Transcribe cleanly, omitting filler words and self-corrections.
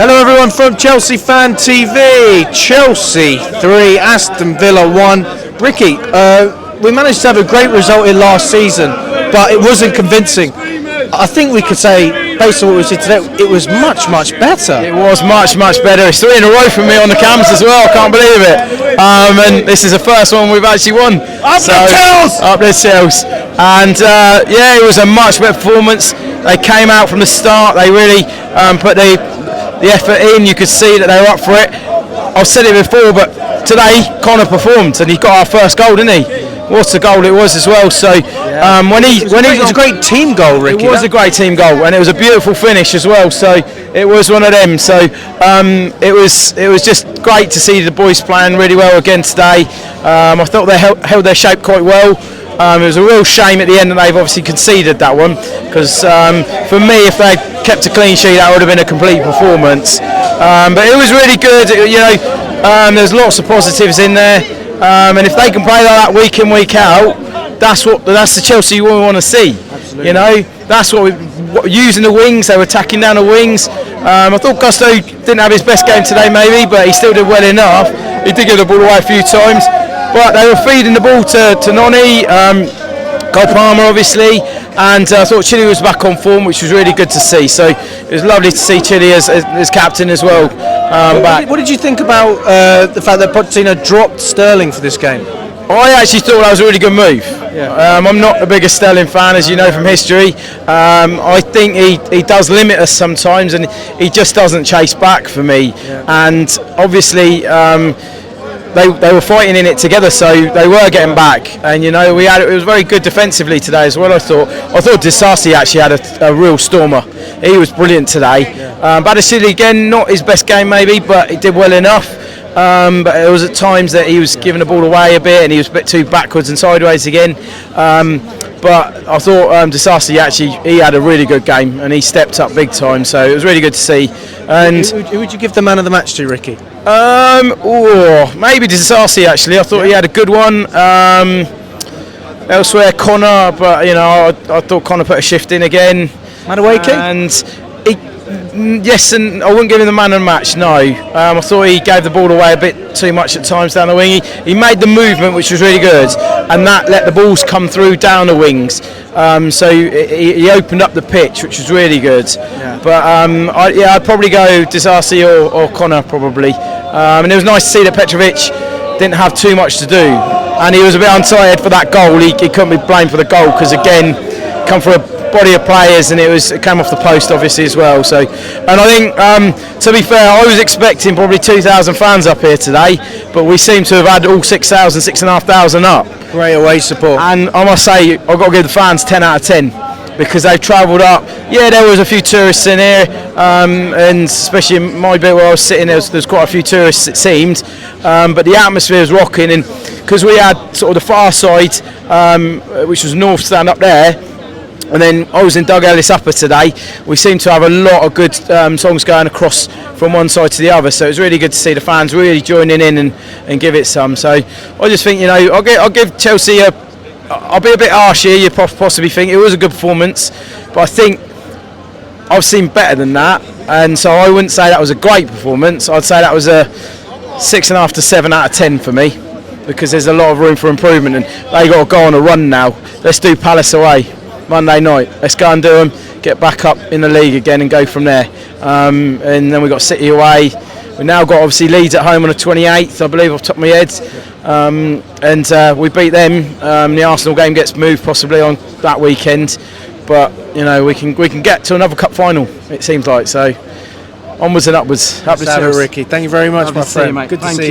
Hello everyone from Chelsea Fan TV. Chelsea 3, Aston Villa 1. Ricky, we managed to have a great result in last season, but it wasn't convincing. I think we could say, based on what we see today, it was much better. It was much better. It's 3 in a row for me on the cams as well. I can't believe it. And this is the first one we've actually won. Up the Chelsea! And yeah, it was a much better performance. They came out from the start. They really put the effort in. You could see that they were up for it. I've said it before, but today Connor performed and he got our first goal, didn't he? What a goal it was as well. So it was a great team goal, Ricky. It was a great team goal, and it was a beautiful finish as well. So it was one of them. So it was just great to see the boys playing really well again today. I thought they held their shape quite well. It was a real shame at the end that they've obviously conceded that one, because for me, if they kept a clean sheet, that would have been a complete performance. But it was really good. You know, there's lots of positives in there. And if they can play like that week in, week out, that's the Chelsea we want to see. Absolutely. You know, that's what using the wings. They were attacking down the wings. I thought Gusto didn't have his best game today, maybe, but he still did well enough. He did give the ball away a few times, but they were feeding the ball to Noni, Cole Palmer, obviously, and I thought Chile was back on form, which was really good to see. So it was lovely to see Chile as captain as well. What did you think about the fact that Pochettino dropped Sterling for this game? I actually thought that was a really good move. Yeah. I'm not the biggest Sterling fan, as you know from history. I think he does limit us sometimes, and he just doesn't chase back for me. Yeah. And obviously, they were fighting in it together, so they were getting back. And you know, it was very good defensively today as well. I thought Disasi actually had a real stormer. He was brilliant today. Yeah. Badashili again, not his best game maybe, but he did well enough. But it was at times that he was giving the ball away a bit, and he was a bit too backwards and sideways again. But I thought Disasi he had a really good game, and he stepped up big time. So it was really good to see. And who would you give the man of the match to, Ricky? Maybe Disasi actually. I thought he had a good one. Elsewhere, Connor, but you know, I thought Connor put a shift in again. Madueke? And yes, and I wouldn't give him the man of the match, no. I thought he gave the ball away a bit too much at times down the wing. He made the movement, which was really good, and that let the balls come through down the wings. So he opened up the pitch, which was really good. Yeah. But I'd probably go Disasi or Connor, probably. And it was nice to see that Petrovic didn't have too much to do. And he was a bit untired for that goal. He couldn't be blamed for the goal, because again, come for a body of players, and it came off the post obviously as well. So, and I think to be fair, I was expecting probably 2,000 fans up here today, but we seem to have had all 6,000, 6,500 up. Great away support. And I must say, I've got to give the fans 10 out of 10, because they've travelled up. Yeah, there was a few tourists in here, and especially in my bit where I was sitting, there's quite a few tourists it seemed, but the atmosphere was rocking, and because we had sort of the far side, which was north stand up there, and then I was in Doug Ellis Upper today. We seem to have a lot of good songs going across from one side to the other, so it was really good to see the fans really joining in and give it some. So I just think, you know, I'll give Chelsea I'll be a bit harsh here, you possibly think. It was a good performance, but I think I've seen better than that, and so I wouldn't say that was a great performance. I'd say that was a 6.5 to 7 out of 10 for me, because there's a lot of room for improvement, and they got to go on a run now. Let's do Palace away Monday night. Let's go and do them, get back up in the league again and go from there. And then we've got City away. We've now got obviously Leeds at home on the 28th, I believe, off the top of my head. And we beat them. The Arsenal game gets moved possibly on that weekend. But, you know, we can get to another cup final, it seems like. So onwards and upwards. Ricky. Thank you very much, my friend. Good to see you.